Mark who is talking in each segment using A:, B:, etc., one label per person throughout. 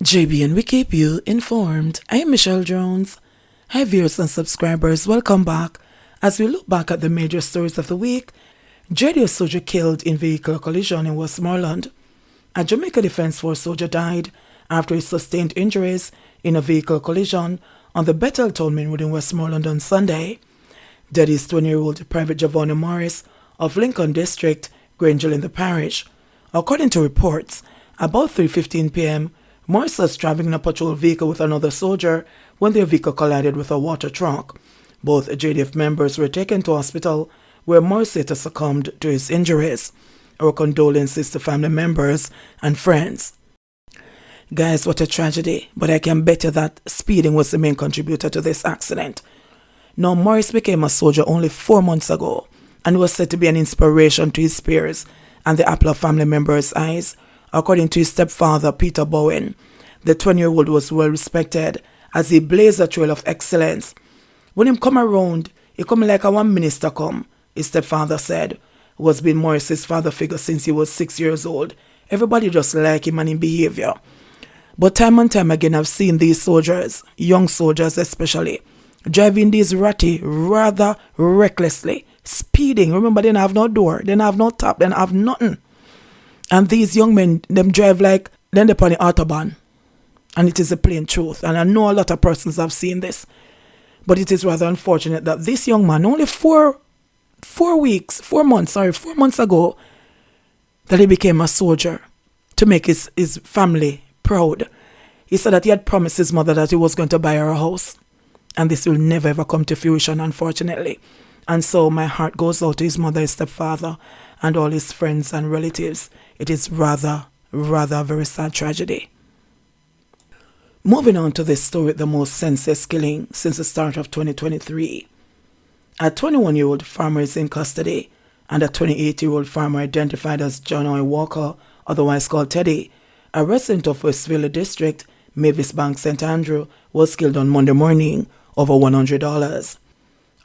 A: JBNN, we keep you informed. I am Michelle Jones. Hi viewers and subscribers, welcome back. As we look back at the major stories of the week, JDF soldier killed in vehicular collision in Westmoreland. A Jamaica Defense Force soldier died after he sustained injuries in a vehicle collision on the Bethel Town Main Road in Westmoreland on Sunday. Dead is 20-year-old Private Javon Morris of Lincoln District, Granger in the parish. According to reports, about 3:15 p.m., Morris was driving in a patrol vehicle with another soldier when their vehicle collided with a water truck. Both JDF members were taken to hospital where Morris later succumbed to his injuries. Our condolences to family members and friends. Guys, what a tragedy, but I can bet you that speeding was the main contributor to this accident. Now, Morris became a soldier only 4 months ago and was said to be an inspiration to his peers and the apple of family members' eyes. According to his stepfather, Peter Bowen, the 20-year-old was well respected as he blazed a trail of excellence. When him come around, he come like a one minister come, his stepfather said, who has been Morris's father figure since he was 6 years old. Everybody just like him and his behavior. But time and time again, I've seen these soldiers, young soldiers especially, driving these ratty rather recklessly, speeding. Remember, they don't have no door, they don't have no top, they don't have nothing. And these young men, them drive like they're upon the autobahn. And it is the plain truth. And I know a lot of persons have seen this. But it is rather unfortunate that this young man, only 4 months ago, that he became a soldier to make his family proud. He said that he had promised his mother that he was going to buy her a house. And this will never ever come to fruition, unfortunately. And so my heart goes out to his mother, his stepfather, and all his friends and relatives. It is rather a very sad tragedy. Moving on to this story, the most senseless killing since the start of 2023. A 21-year-old farmer is in custody, and a 28-year-old farmer identified as John O. Walker, otherwise called Teddy, a resident of Westville District, Mavis Bank, St. Andrew, was killed on Monday morning over $100.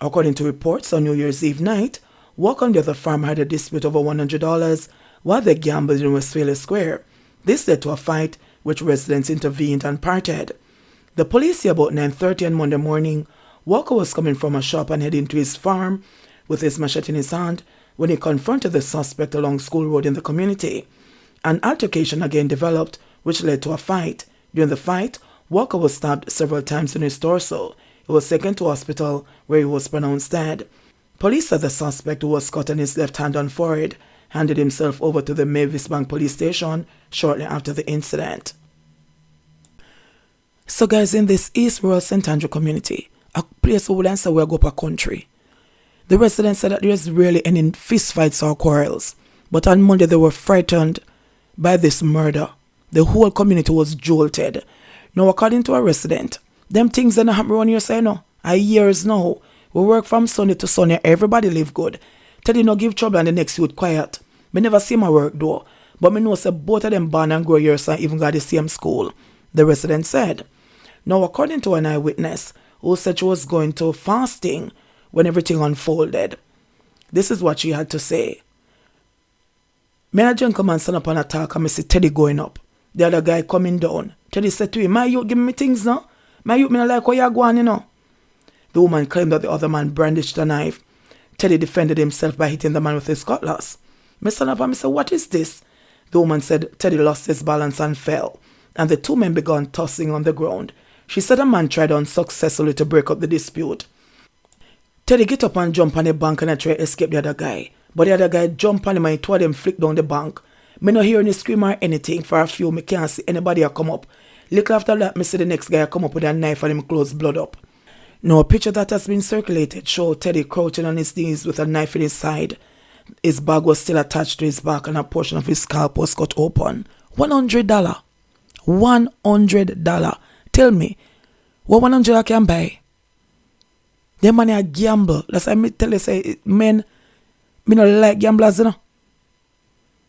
A: According to reports, on New Year's Eve night, Walker and the other farmer had a dispute over $100 while they gambled in Westphalia Square. This led to a fight, which residents intervened and parted. The police say about 9:30 on Monday morning, Walker was coming from a shop and heading to his farm with his machete in his hand when he confronted the suspect along School Road in the community. An altercation again developed, which led to a fight. During the fight, Walker was stabbed several times in his torso. He was taken to hospital where he was pronounced dead. Police said the suspect, who was cut on his left hand and forehead, handed himself over to the Mavis Bank police station shortly after the incident. So guys, in this East Rural St. Andrew community, a place where we say we go up a country, the residents said that there is rarely any fistfights or quarrels. But on Monday they were frightened by this murder. The whole community was jolted. Now, according to a resident, them things that happen around here say no. Years now. We work from Sunday to Sunday. Everybody live good. Teddy no give trouble and the next youth quiet. Me never see my work though. But me know say both of them born and grow years and even got the same school, the resident said. Now, according to an eyewitness who said she was going to fasting when everything unfolded, this is what she had to say. Me and John come and stand up and attack and me see Teddy going up. The other guy coming down. Teddy said to him, "My youth give me things now. My youth me not like how you going, you know." The woman claimed that the other man brandished a knife. Teddy defended himself by hitting the man with his cutlass. Me stand up and me say, "What is this?" The woman said Teddy lost his balance and fell, and the two men began tossing on the ground. She said a man tried unsuccessfully to break up the dispute. Teddy get up and jump on the bank and try to escape the other guy. But the other guy jumped on him and two of them flicked down the bank. Me not hear any scream or anything for a few. Me can't see anybody come up. Little after that, me see the next guy come up with a knife and him close blood up. Now, a picture that has been circulated shows Teddy crouching on his knees with a knife in his side. His bag was still attached to his back and a portion of his scalp was cut open. $100. $100. Tell me, what $100 can buy? Them money a gamble. That's why I tell you, say, men, me not like gamblers, you know.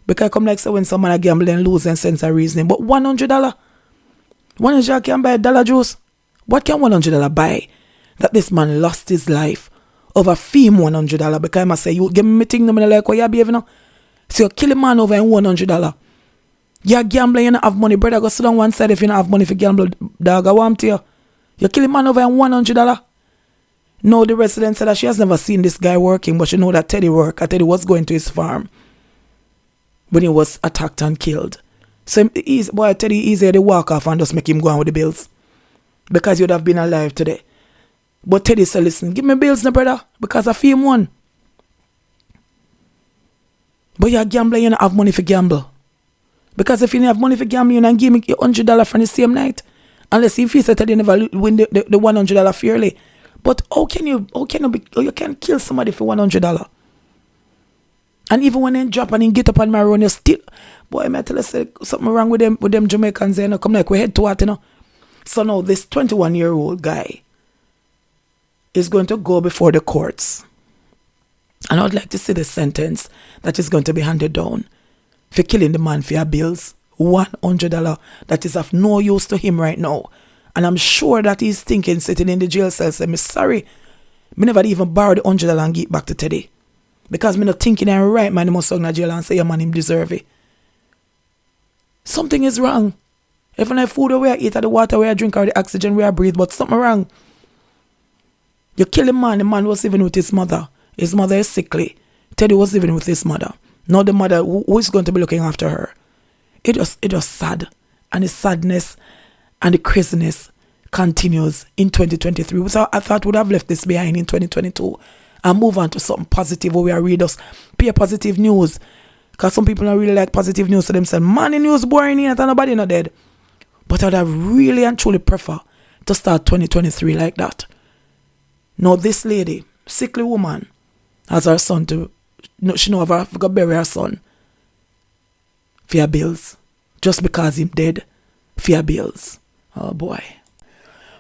A: Because I come like say when someone a gamble and lose and sense of reasoning. But $100? $100 can buy dollar juice. What can $100 buy? That this man lost his life over fame $100 because I must say, you give me thing, no me like what you behave now. So you kill a man over $100. You're gambling, you don't have money. Brother, go sit down one side if you don't have money for gamble. Dog, I want to you. You kill a man over $100. No, the resident said that she has never seen this guy working, but she know that Teddy work. Teddy was going to his farm when he was attacked and killed. So, boy, Teddy easier to walk off and just make him go on with the bills. Because you'd have been alive today. But Teddy said, listen, give me bills, no brother, because I feel one. But you're gambling, you don't have money for gamble. Because if you don't have money for gamble, you don't give me $100 from the same night. Unless if you said Teddy never win the $100 fairly. But how can you kill somebody for $100? And even when they drop and they get up on my run, you still, boy, I tell you something wrong with them Jamaicans, you know, come like we head to what, you know. So now this 21-year-old guy is going to go before the courts. And I would like to see the sentence that is going to be handed down for killing the man for your bills. $100 that is of no use to him right now. And I'm sure that he's thinking, sitting in the jail cell, saying, me sorry, me never even borrow the $100 and give back to Teddy. Because me not thinking I'm right, man, he must go to jail and say, yeah, man, him deserve it. Something is wrong. Even the food where I eat, or the water where I drink, or the oxygen where I breathe, but something wrong. You kill a man, the man was living with his mother. His mother is sickly. Teddy was living with his mother. Not the mother who is going to be looking after her. It was sad. And the sadness and the craziness continues in 2023. I thought would have left this behind in 2022 and move on to something positive where we are read us pay positive news. Because some people don't really like positive news to themselves. Man, the news boring here and nobody not dead. But I would have really and truly prefer to start 2023 like that. Now this lady, sickly woman, has her son she know have to bury her son for your bills. Just because him dead for your bills. Oh boy.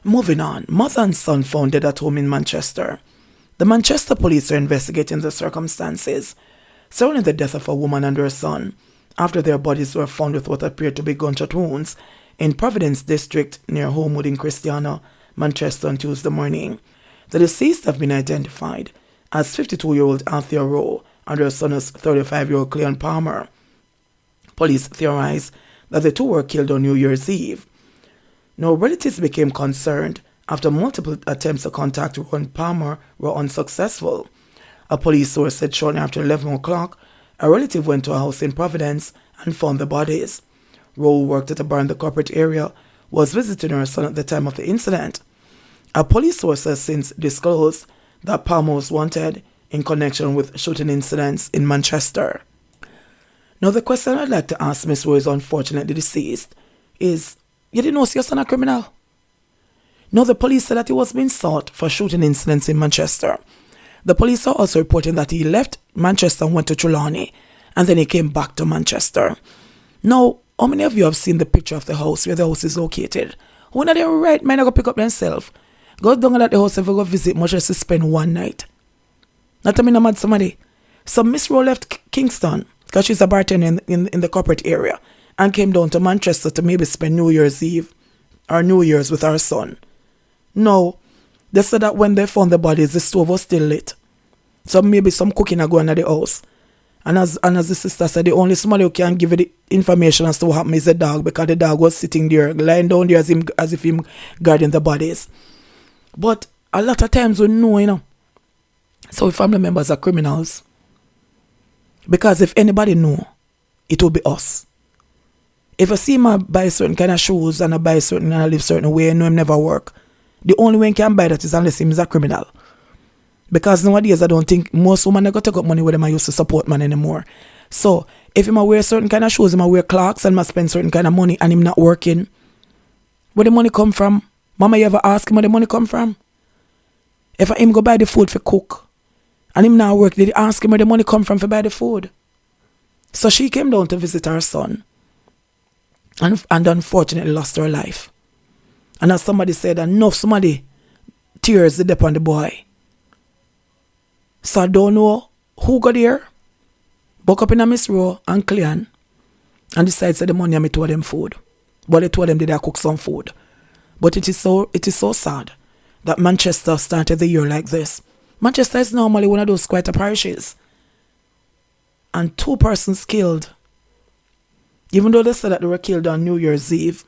A: Moving on. Mother and son found dead at home in Manchester. The Manchester police are investigating the circumstances surrounding the death of a woman and her son after their bodies were found with what appeared to be gunshot wounds in Providence District near Homewood in Christiana, Manchester on Tuesday morning. The deceased have been identified as 52-year-old Althea Rowe and her son as 35-year-old Cleon Palmer. Police theorize that the two were killed on New Year's Eve. Now, relatives became concerned after multiple attempts to contact Rowe and Palmer were unsuccessful. A police source said shortly after 11 o'clock, a relative went to a house in Providence and found the bodies. Rowe worked at a bar in the corporate area, was visiting her son at the time of the incident. A police source has since disclosed that Palmer was wanted in connection with shooting incidents in Manchester. Now, the question I'd like to ask Miss Rowe is unfortunately deceased is, you didn't know your son a criminal? No, the police said that he was being sought for shooting incidents in Manchester. The police are also reporting that he left Manchester and went to Trelawney, and then he came back to Manchester. Now, how many of you have seen the picture of the house where the house is located? When are they right men are going to pick up themselves? Go down at the house if you go visit, much as to spend one night. Not to me, no mad somebody. So Miss Rowe left Kingston, because she's a bartender in the corporate area, and came down to Manchester to maybe spend New Year's Eve or New Year's with her son. No, they said that when they found the bodies, the stove was still lit. So maybe some cooking are going at the house. And as the sister said, the only somebody who can give you the information as to what happened is the dog, because the dog was sitting there, lying down there as if him guarding the bodies. But a lot of times we know, you know. So family members are criminals. Because if anybody know, it will be us. If I see him buy certain kind of shoes and I buy certain and I live certain way, I know him never work. The only way he can buy that is unless him is a criminal. Because nowadays I don't think most women are going to take up money with them I used to support man anymore. So if him wear certain kind of shoes, him wear clocks and must spend certain kind of money and him not working, where the money come from? Mama, you ever ask him where the money come from? If him go buy the food for cook and him not work, did he ask him where the money come from for buy the food? So she came down to visit her son and unfortunately lost her life. And as somebody said, somebody tears the dip on the boy. So I don't know who got here, buck up in a Miss Rowe and Cleon and decided that the money I told them food. But they told them they cook some food. But it is so sad that Manchester started the year like this. Manchester is normally one of those quieter parishes. And 2 persons killed Even though they said that they were killed on New Year's Eve,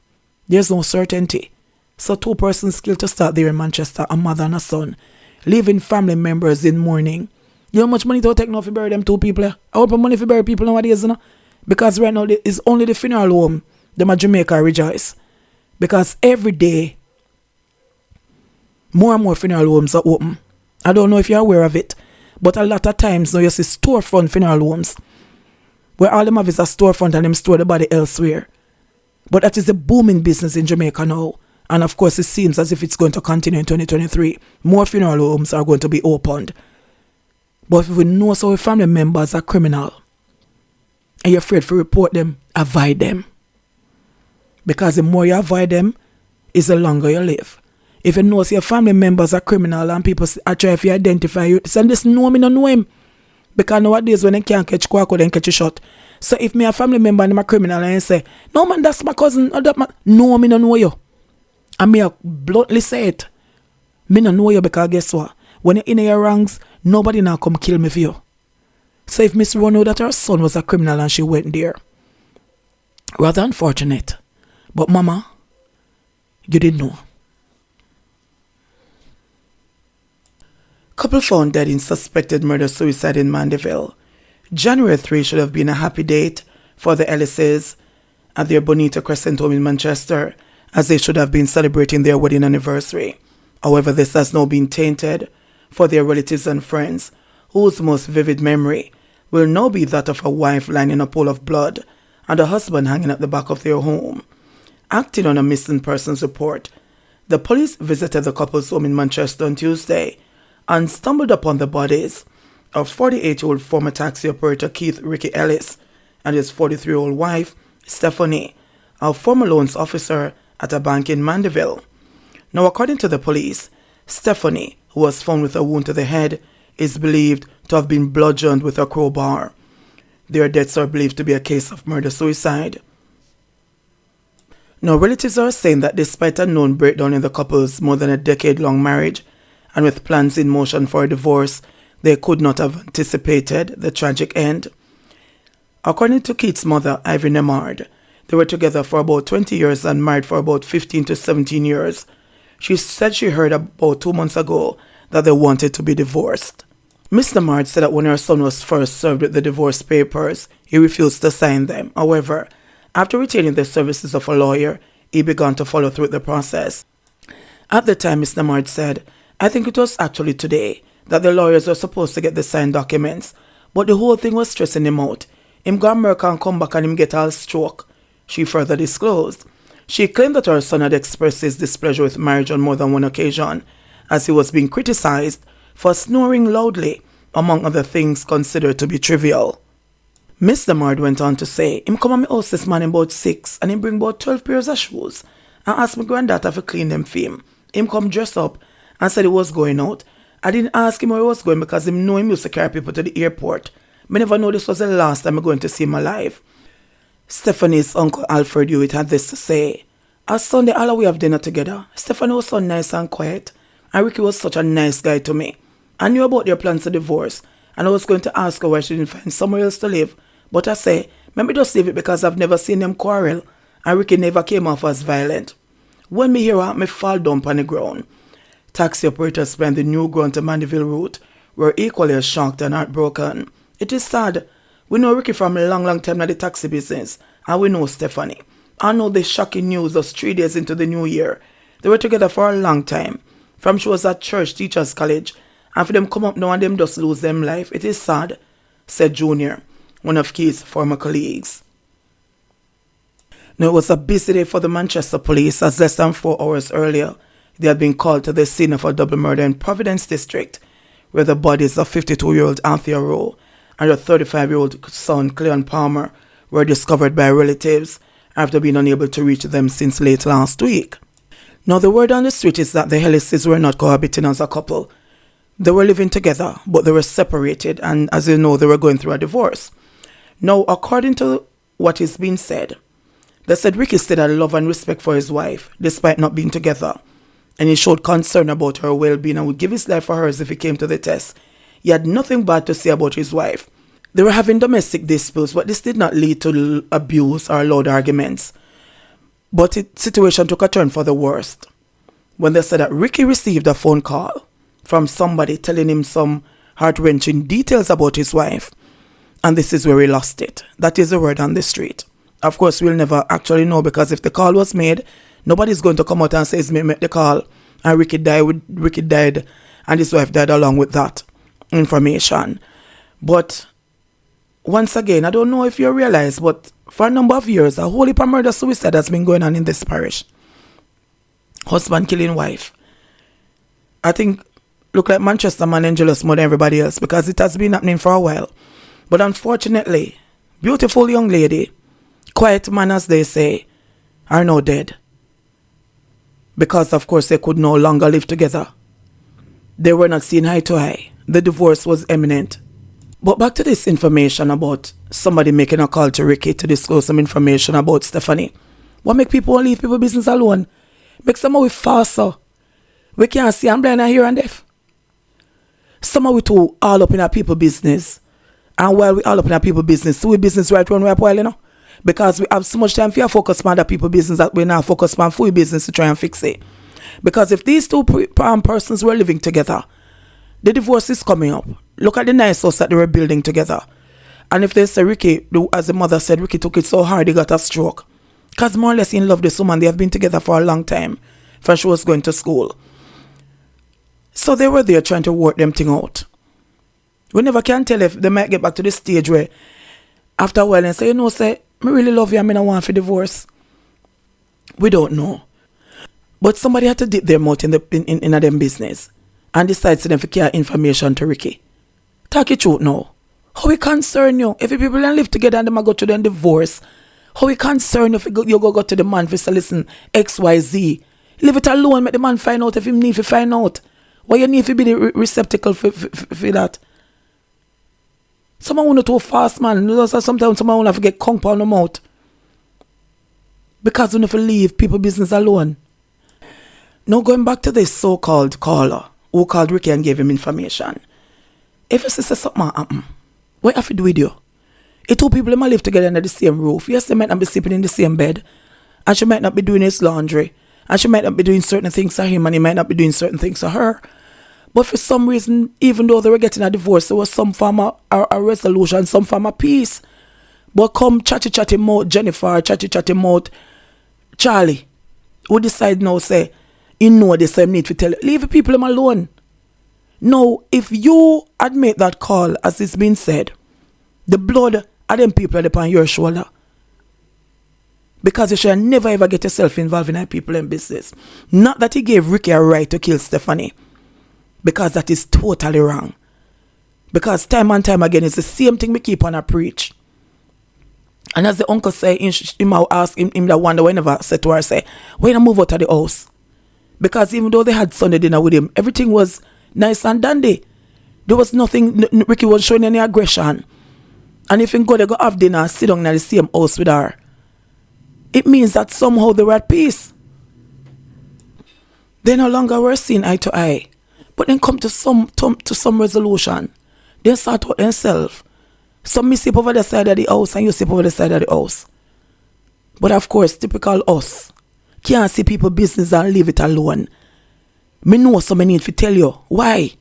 A: there's no certainty. So 2 persons killed to start there in Manchester, a mother and a son, leaving family members in mourning. You know how much money to take now to bury them 2 people? I want money to bury people nowadays, you know? Because right now it's only the funeral home, them at Jamaica rejoice. Because every day, more and more funeral homes are open. I don't know if you're aware of it, but a lot of times now you see storefront funeral homes, where all them have is a storefront and them store the body elsewhere. But that is a booming business in Jamaica now. And of course, it seems as if it's going to continue in 2023. More funeral homes are going to be opened. But if we know so our family members are criminal, and you're afraid to report them, avoid them. Because the more you avoid them, is the longer you live. If you know so your family members are criminal and people are trying to identify you, say, this know me, no know him. Because nowadays when they can't catch Quaco, they catch a shot. So if me a family member and I'm a criminal and I say, no man, that's my cousin, or that man, no, me no know you. And me a bluntly say it. Me no know you because guess what? When you're in your ranks, nobody now come kill me for you. So if Miss Ron know that her son was a criminal and she went there, rather unfortunate. But mama, you didn't know. Couple found dead in suspected murder-suicide in Mandeville. January 3 should have been a happy date for the Ellises at their Bonita Crescent home in Manchester, as they should have been celebrating their wedding anniversary. However, this has now been tainted for their relatives and friends, whose most vivid memory will now be that of a wife lying in a pool of blood and a husband hanging at the back of their home. Acting on a missing persons report, the police visited the couple's home in Manchester on Tuesday and stumbled upon the bodies of 48-year-old former taxi operator Keith Ricky Ellis and his 43-year-old wife, Stephanie, a former loans officer at a bank in Mandeville. Now, according to the police, Stephanie, who was found with a wound to the head, is believed to have been bludgeoned with a crowbar. Their deaths are believed to be a case of murder-suicide. Now, relatives are saying that despite a known breakdown in the couple's more than a decade-long marriage, and with plans in motion for a divorce, they could not have anticipated the tragic end. According to Keith's mother, Ivy Nemard, they were together for about 20 years and married for about 15 to 17 years. She said she heard about 2 months ago that they wanted to be divorced. Miss Nemard said that when her son was first served with the divorce papers, he refused to sign them. However, after retaining the services of a lawyer, he began to follow through with the process. At the time, Miss Nemard said, I think it was actually today that the lawyers were supposed to get the signed documents, but the whole thing was stressing him out. Him go America and come back and him get all stroke, she further disclosed. She claimed that her son had expressed his displeasure with marriage on more than one occasion, as he was being criticized for snoring loudly, among other things considered to be trivial. Miss Nemard went on to say, him come at my house this morning about 6 and him bring about 12 pairs of shoes and asked my granddaughter to clean them for him. Him come dress up and said he was going out. I didn't ask him where he was going because him know him used to carry people to the airport. I never know this was the last time I'm going to see him alive. Stephanie's uncle Alfred Hewitt had this to say. On Sunday, all we have dinner together. Stephanie was so nice and quiet, and Ricky was such a nice guy to me. I knew about their plans to divorce, and I was going to ask her why she didn't find somewhere else to live. But I say, maybe just leave it because I've never seen them quarrel, and Ricky never came off as violent. When me hear her, me fall down on the ground. Taxi operators playing the New Ground to Mandeville route were equally as shocked and heartbroken. It is sad. We know Ricky from a long time in the taxi business, and we know Stephanie. I know the shocking news just 3 days into the new year. They were together for a long time. From she was at church, teachers college, and for them come up now and them just lose them life. It is sad, said Junior, one of Keith's former colleagues. Now, it was a busy day for the Manchester police, as less than 4 hours earlier, they had been called to the scene of a double murder in Providence District, where the bodies of 52-year-old Anthea Rowe and her 35-year-old son, Cleon Palmer, were discovered by relatives after being unable to reach them since late last week. Now, the word on the street is that the Ellises were not cohabiting as a couple. They were living together, but they were separated, and as you know, they were going through a divorce. Now, according to what is being said, they said Ricky still had love and respect for his wife, despite not being together, and he showed concern about her well-being and would give his life for her as if he came to the test. He had nothing bad to say about his wife. They were having domestic disputes, but this did not lead to abuse or loud arguments. But the situation took a turn for the worst when they said that Ricky received a phone call from somebody telling him some heart-wrenching details about his wife. And this is where he lost it. That is the word on the street. Of course, we'll never actually know, because if the call was made, nobody's going to come out and say, "Me make the call," and Ricky died, and his wife died along with that information. But once again, I don't know if you realize, but for a number of years, a whole heap of murder-suicide has been going on in this parish. Husband killing wife. I think, look like Manchester man and jealous more than everybody else, because it has been happening for a while. But unfortunately, beautiful young lady, quiet man as they say, are now dead. Because of course they could no longer live together. They were not seen eye to eye. The divorce was imminent. But back to this information about somebody making a call to Ricky to disclose some information about Stephanie. What make people leave people business alone? Make some of we faster. We can't see and blind and hear and deaf. Some of we too all up in our people business. And while we all up in our people business, so we business right when we are while, because we have so much time for focus on other people business that we now focus on full business to try and fix it. Because if these two persons were living together, the divorce is coming up. Look at the nice house that they were building together. And if they say Ricky, as the mother said, Ricky took it so hard he got a stroke. Because more or less in love this woman, they have been together for a long time. From she was going to school. So they were there trying to work them thing out. We never can tell if they might get back to the stage where after a while and say, say, I really love you, I don't want for divorce. We don't know. But somebody had to dip their mouth in them business and decide to them to care information to Ricky. Talk it truth now. How it concern you? If people don't live together and them go to them divorce, how it concern you if you go to the man for say, listen, XYZ. Leave it alone, make the man find out if he need to find out. Why you need to be the receptacle for that? Someone want to too fast, man. Sometimes someone want to get conk on the mouth. Because we need to leave people business alone. Now going back to this so-called caller who called Ricky and gave him information. If you say something happen, what have to do with you? If two people might live together under the same roof, yes, they might not be sleeping in the same bed. And she might not be doing his laundry. And she might not be doing certain things to him and he might not be doing certain things to her. But for some reason, even though they were getting a divorce, there was some form of a resolution, some form of peace. But come chatty mouth Jennifer, chatty mouth Charlie, who decide now say, you know the same need to tell you, leave the people alone. Now, if you admit that call, as it's been said, the blood of them people are upon your shoulder. Because you should never ever get yourself involved in people in business. Not that he gave Ricky a right to kill Stephanie. Because that is totally wrong. Because time and time again, it's the same thing we keep on a preach. And as the uncle say, he might ask him that wonder whenever said to her, say, when I move out of the house. Because even though they had Sunday dinner with him, everything was nice and dandy. There was nothing, Ricky was showing any aggression. And if he go, they go have dinner, sit down in the same house with her. It means that somehow they were at peace. They no longer were seen eye to eye. But then come to some resolution. They sort out themselves. Some me sleep over the side of the house and you sleep over the side of the house. But of course, typical us. Can't see people business and leave it alone. Me know so many need to tell you. Why?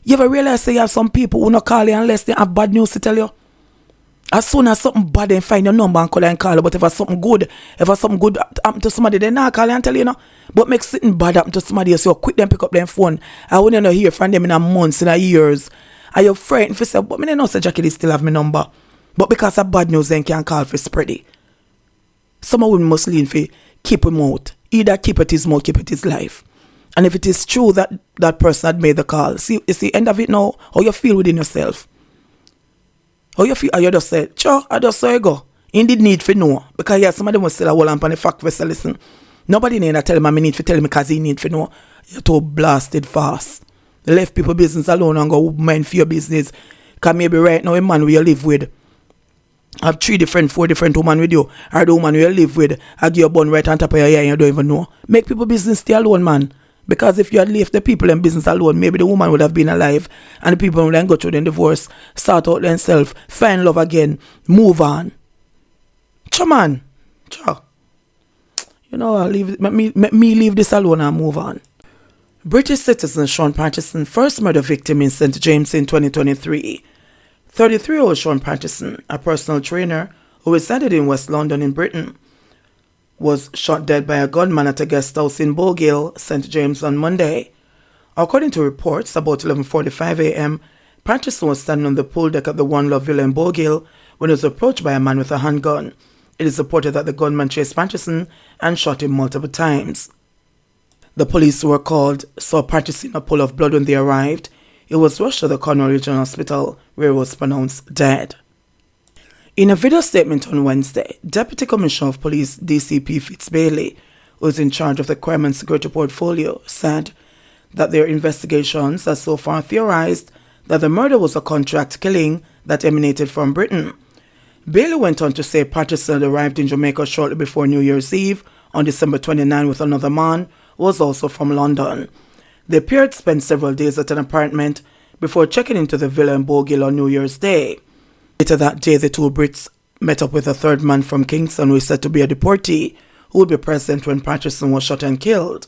A: You ever realize that you have some people who not call you unless they have bad news to tell you? As soon as something bad, they find your number and call and call you. But if something good happen to somebody, they not call you and tell you, But make something bad happen to somebody else, so quick them pick up their phone. I wouldn't hear from them in a months, in a years. Are you frightened for say, but me know say Jackie still have my number. But because of bad news, then can't call for spread it. Some of them must lean for keep him out. Either keep it his mouth, keep it his life. And if it is true that that person had made the call, see, it's the end of it now, how you feel within yourself. How you feel? You just say, sure, I just saw you go. You did need to know. Because yeah, somebody must still a whole lamp on the fact for say, listen. Nobody need to tell him I need to tell him because he need to know. You're too blasted fast. You left people business alone and go mind for your business. Because maybe right now a man where you live with have 4 different women with you. Or the woman where you live with, I give you a bun right on top of your ear and you don't even know. Make people business stay alone, man. Because if you had left the people in business alone, maybe the woman would have been alive and the people would then go through the divorce, start out themselves, find love again, move on. Cha man. Cha. You know, let me leave this alone and move on. British citizen Sean Patterson, first murder victim in St. James in 2023. 33-year-old Sean Patterson, a personal trainer who resided in West London in Britain, was shot dead by a gunman at a guest house in Bowgill, St. James on Monday. According to reports, about 11:45 a.m., Patterson was standing on the pool deck at the One Love Villa in Bowgill when he was approached by a man with a handgun. It is reported that the gunman chased Patterson and shot him multiple times. The police who were called saw Patterson in a pool of blood when they arrived. He was rushed to the Cornwall Regional Hospital, where he was pronounced dead. In a video statement on Wednesday, Deputy Commissioner of Police DCP Fitz Bailey, who is in charge of the Crime and Security Portfolio, said that their investigations have so far theorized that the murder was a contract killing that emanated from Britain. Bailey went on to say Patterson arrived in Jamaica shortly before New Year's Eve on December 29 with another man who was also from London. The pair had spent several days at an apartment before checking into the villa in Bowgill on New Year's Day. Later that day, the two Brits met up with a third man from Kingston who is said to be a deportee who would be present when Patterson was shot and killed.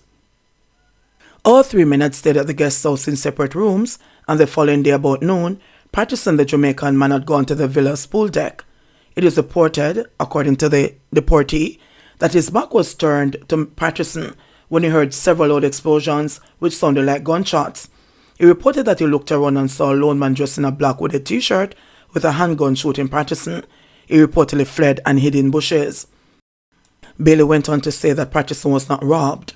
A: All three men had stayed at the guest house in separate rooms, and the following day about noon, Patterson, the Jamaican man, had gone to the villa's pool deck. It is reported, according to the deportee, that his back was turned to Patterson when he heard several loud explosions which sounded like gunshots. He reported that he looked around and saw a lone man dressed in a black hooded t-shirt with a handgun shooting Patterson. He reportedly fled and hid in bushes. Bailey went on to say that Patterson was not robbed.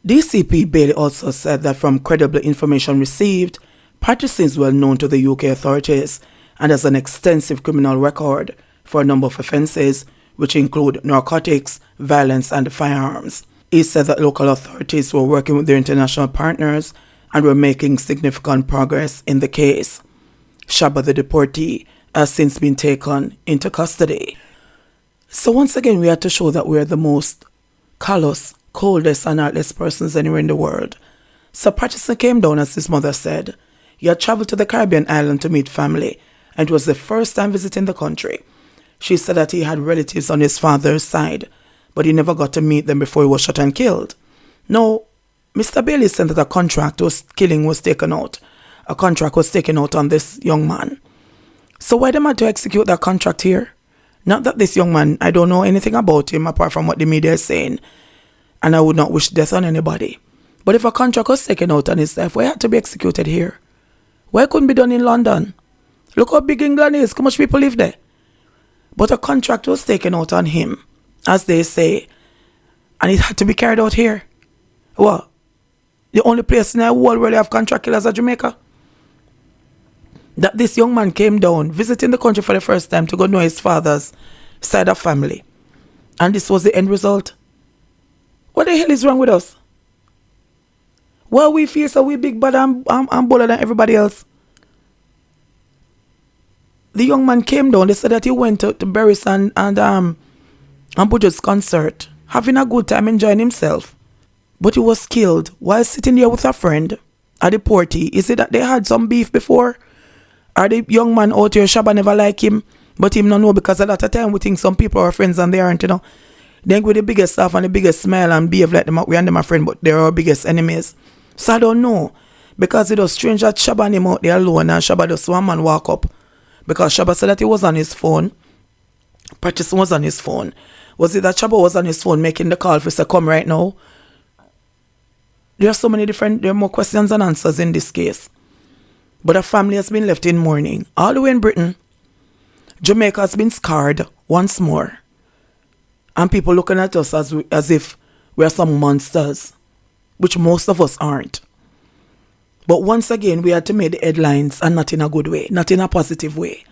A: DCP Bailey also said that from credible information received, Patterson is well known to the UK authorities and has an extensive criminal record for a number of offences, which include narcotics, violence and firearms. He said that local authorities were working with their international partners and were making significant progress in the case. Shaba, the deportee, has since been taken into custody. So once again, we had to show that we are the most callous, coldest and heartless persons anywhere in the world. So Patterson came down, as his mother said. He had travelled to the Caribbean island to meet family, and it was the first time visiting the country. She said that he had relatives on his father's side, but he never got to meet them before he was shot and killed. Now, Mr. Bailey said that a contract was taken out. A contract was taken out on this young man. So why them had to execute that contract here? Not that this young man, I don't know anything about him apart from what the media is saying, and I would not wish death on anybody. But if a contract was taken out on his life, why had to be executed here? Why couldn't be done in London? Look how big England is, how much people live there. But a contract was taken out on him, as they say, and it had to be carried out here. Well, the only place in the world where they have contract killers is Jamaica. That this young man came down, visiting the country for the first time to go know his father's side of family. And this was the end result. What the hell is wrong with us? Why we feel so we big bad and bolder than everybody else? The young man came down. They said that he went to Berris and Budget's concert, having a good time, enjoying himself. But he was killed while sitting there with a friend, a deportee. Is it that they had some beef before? Or the young man out here, Shabba never like him, but him not know, because a lot of time we think some people are friends and they aren't, you know. Then with the biggest laugh and the biggest smile and behave like them, we and them are friends, but they're our biggest enemies. So I don't know. Because it was strange that Shabba and him out there alone, and Shabba just one man walk up. Because Shabba said that he was on his phone. Patterson was on his phone. Was it that Shabba was on his phone making the call for say, come right now? There are so many there are more questions than answers in this case. But a family has been left in mourning. All the way in Britain, Jamaica has been scarred once more. And people looking at us as if we are some monsters, which most of us aren't. But once again, we had to make the headlines, and not in a good way, not in a positive way.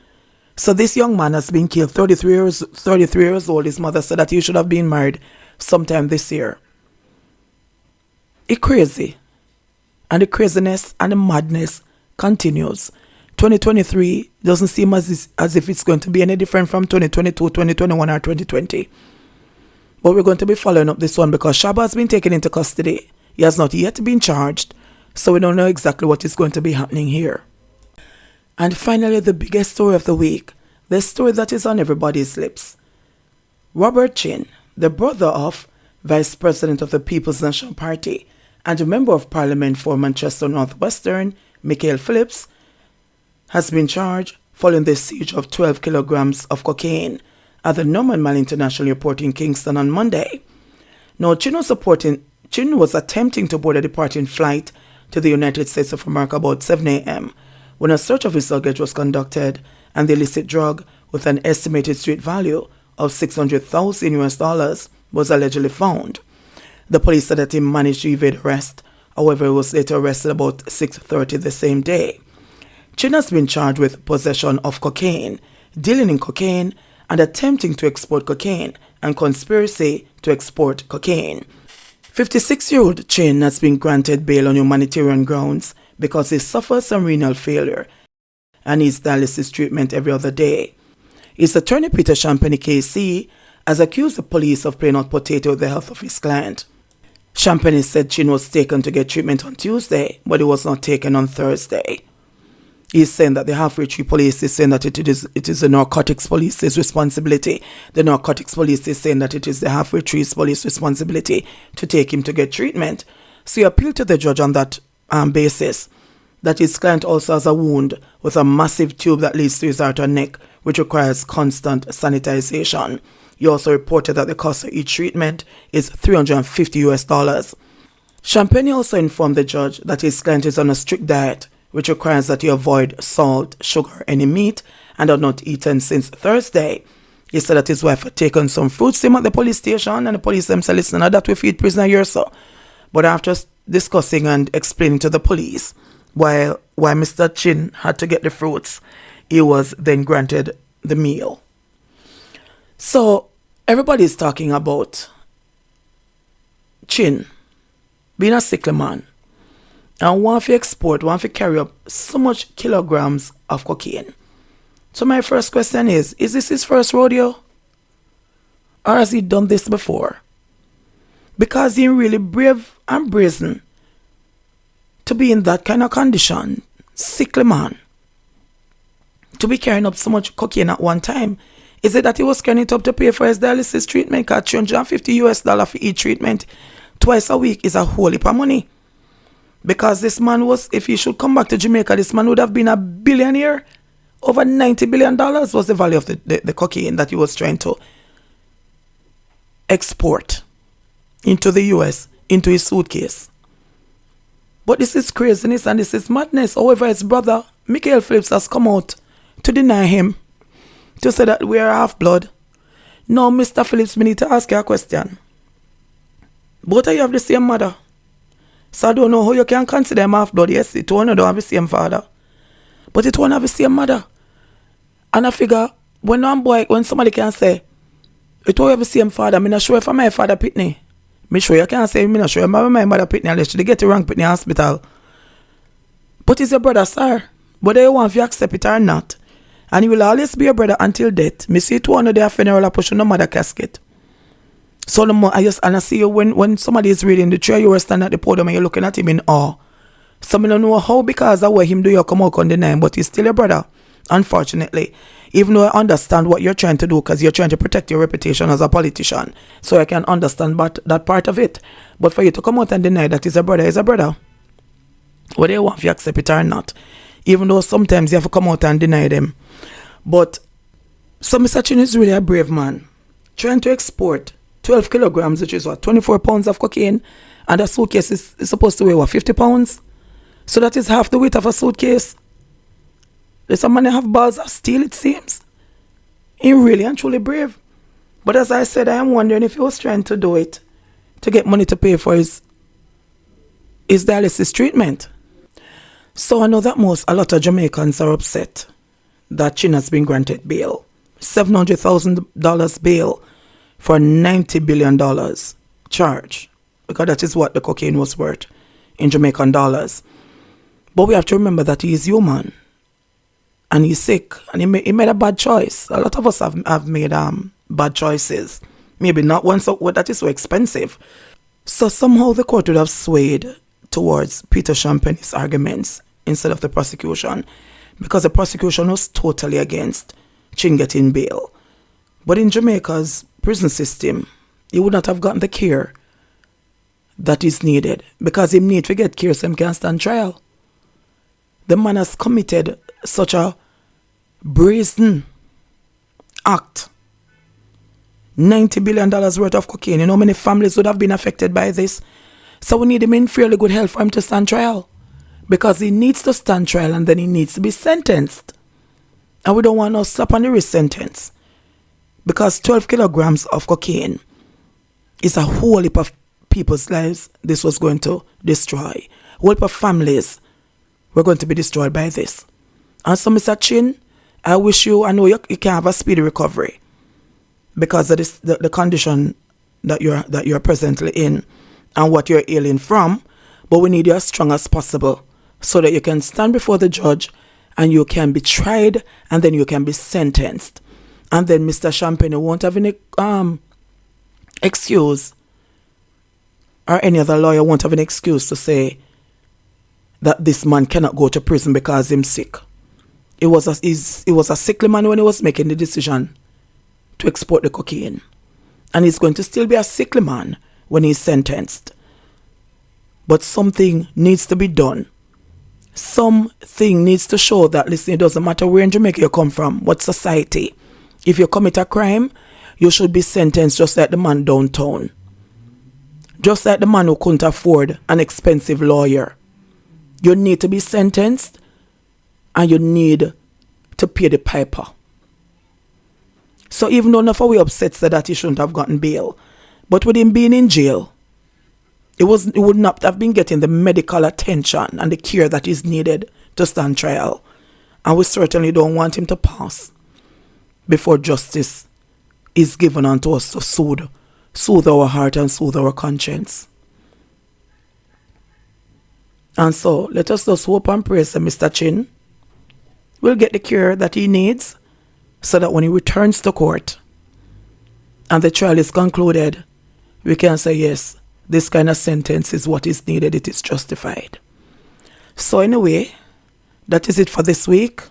A: So this young man has been killed, 33 years old. His mother said that he should have been married sometime this year. It's crazy. And the craziness and the madness continues. 2023 doesn't seem as if it's going to be any different from 2022, 2021 or 2020. But we're going to be following up this one because Shabba has been taken into custody. He has not yet been charged, so we don't know exactly what is going to be happening here. And finally, the biggest story of the week, the story that is on everybody's lips. Robert Chin, the brother of Vice President of the People's National Party and a Member of Parliament for Manchester North Western, Michael Phillips, has been charged following the seizure of 12 kilograms of cocaine at the Norman Mall International Airport in Kingston on Monday. Now, Chin was attempting to board a departing flight to the United States of America about 7 a.m. when a search of his luggage was conducted and the illicit drug with an estimated street value of $600,000 was allegedly found. The police said that he managed to evade arrest. However, he was later arrested about 6:30 the same day. Chin has been charged with possession of cocaine, dealing in cocaine, and attempting to export cocaine, and conspiracy to export cocaine. 56-year-old Chin has been granted bail on humanitarian grounds because he suffers some renal failure and needs dialysis treatment every other day. His attorney Peter Champagne KC has accused the police of playing hot potato with the health of his client. Champagne said Chin was taken to get treatment on Tuesday, but he was not taken on Thursday. He's saying that the halfway tree police is saying that it is the narcotics police's responsibility. The narcotics police is saying that it is the halfway tree's police responsibility to take him to get treatment. So he appealed to the judge on that basis, that his client also has a wound with a massive tube that leads to his heart and neck, which requires constant sanitization. He also reported that the cost of each treatment is $350. Champagne also informed the judge that his client is on a strict diet, which requires that he avoid salt, sugar, any meat, and had not eaten since Thursday. He said that his wife had taken some fruits to him at the police station, and the police them said, listen, that we feed prisoner here, so. But after discussing and explaining to the police why Mr. Chin had to get the fruits, he was then granted the meal. So everybody is talking about Chin being a sickly man and want to carry up so much kilograms of cocaine. So my first question is this his first rodeo? Or has he done this before? Because he's really brave and brazen to be in that kind of condition, sickly man, to be carrying up so much cocaine at one time. Is it that he was carrying it up to pay for his dialysis treatment? Because $350 for each treatment twice a week is a whole heap of money. Because this man was, if he should come back to Jamaica, this man would have been a billionaire. Over $90 billion was the value of the cocaine that he was trying to export into the US, into his suitcase. But this is craziness and this is madness. However, his brother, Michael Phillips, has come out to deny him, to say that we are half-blood. Now, Mr. Phillips, we need to ask you a question. Both of you have the same mother. So I don't know how you can consider him half-blood. Yes, it one don't have the same father. But it won't have the same mother. And I figure, when somebody can say, it won't have the same father, I'm not sure if I'm my father Pitney. Me sure you can't say, I'm not sure if I'm my mother Pitney unless you get the wrong Pitney hospital. But he's your brother, sir. Whether you want to accept it or not. And he will always be your brother until death. Me see it one of their funeral, I push on no mother casket. So I see you when somebody is reading the chair, you were standing at the podium and you're looking at him in awe. So I don't know how, because of what him do you come out and deny him, but he's still your brother, unfortunately. Even though I understand what you're trying to do, because you're trying to protect your reputation as a politician. So I can understand that part of it. But for you to come out and deny that he's a brother. Whether you want to accept it or not. Even though sometimes you have to come out and deny them. But so Mr. Chin is really a brave man. Trying to export 12 kilograms, which is 24 pounds of cocaine. And a suitcase is supposed to weigh 50 pounds. So that is half the weight of a suitcase. There's some man have balls of steel, it seems. He's really and truly brave. But as I said, I am wondering if he was trying to do it to get money to pay for his dialysis treatment. So I know that a lot of Jamaicans are upset that Chin has been granted bail. $700,000 bail for $90 billion charge. Because that is what the cocaine was worth in Jamaican dollars. But we have to remember that he is human. And he's sick. And he made a bad choice. A lot of us have made bad choices. Maybe not one that is so expensive. So somehow the court would have swayed towards Peter Champagne's arguments instead of the prosecution, because the prosecution was totally against Chin getting bail. But in Jamaica's prison system, he would not have gotten the care that is needed, because he need to get care so he can stand trial. The man has committed such a brazen act. $90 billion worth of cocaine. You know how many families would have been affected by this? So we need him in fairly good health for him to stand trial, because he needs to stand trial and then he needs to be sentenced. And we don't want no slap on the wrist sentence, because 12 kilograms of cocaine is a whole heap of people's lives this was going to destroy. A whole heap of families were going to be destroyed by this. And so, Mr. Chin, I know you can have a speedy recovery because of this, the condition that you're presently in and what you're ailing from. But we need you as strong as possible so that you can stand before the judge and you can be tried and then you can be sentenced. And then Mr. Champagne won't have any excuse, or any other lawyer won't have an excuse to say that this man cannot go to prison because he's sick. He was a sickly man when he was making the decision to export the cocaine. And he's going to still be a sickly man when he's sentenced. But something needs to be done. Something needs to show that, listen, it doesn't matter where in Jamaica you come from, what society. If you commit a crime, you should be sentenced just like the man downtown. Just like the man who couldn't afford an expensive lawyer. You need to be sentenced and you need to pay the piper. So even though enough of we upset that he shouldn't have gotten bail, but with him being in jail, he would not have been getting the medical attention and the care that is needed to stand trial. And we certainly don't want him to pass before justice is given unto us to soothe our heart and soothe our conscience. And so let us just hope and pray that Mr. Chin will get the care that he needs, so that when he returns to court and the trial is concluded, we can say, yes, this kind of sentence is what is needed, it is justified. So anyway, that is it for this week.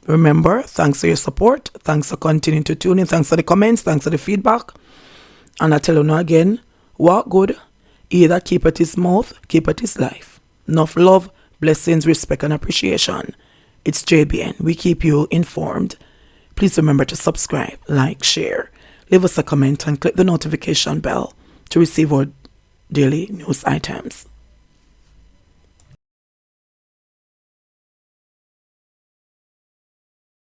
A: Remember, thanks for your support, thanks for continuing to tune in, thanks for the comments, thanks for the feedback. And I tell you now again, walk good, either keep at his mouth, keep at his life. Enough love, blessings, respect and appreciation. It's JBN. We keep you informed. Please remember to subscribe, like, share, leave us a comment and click the notification bell to receive our daily news items.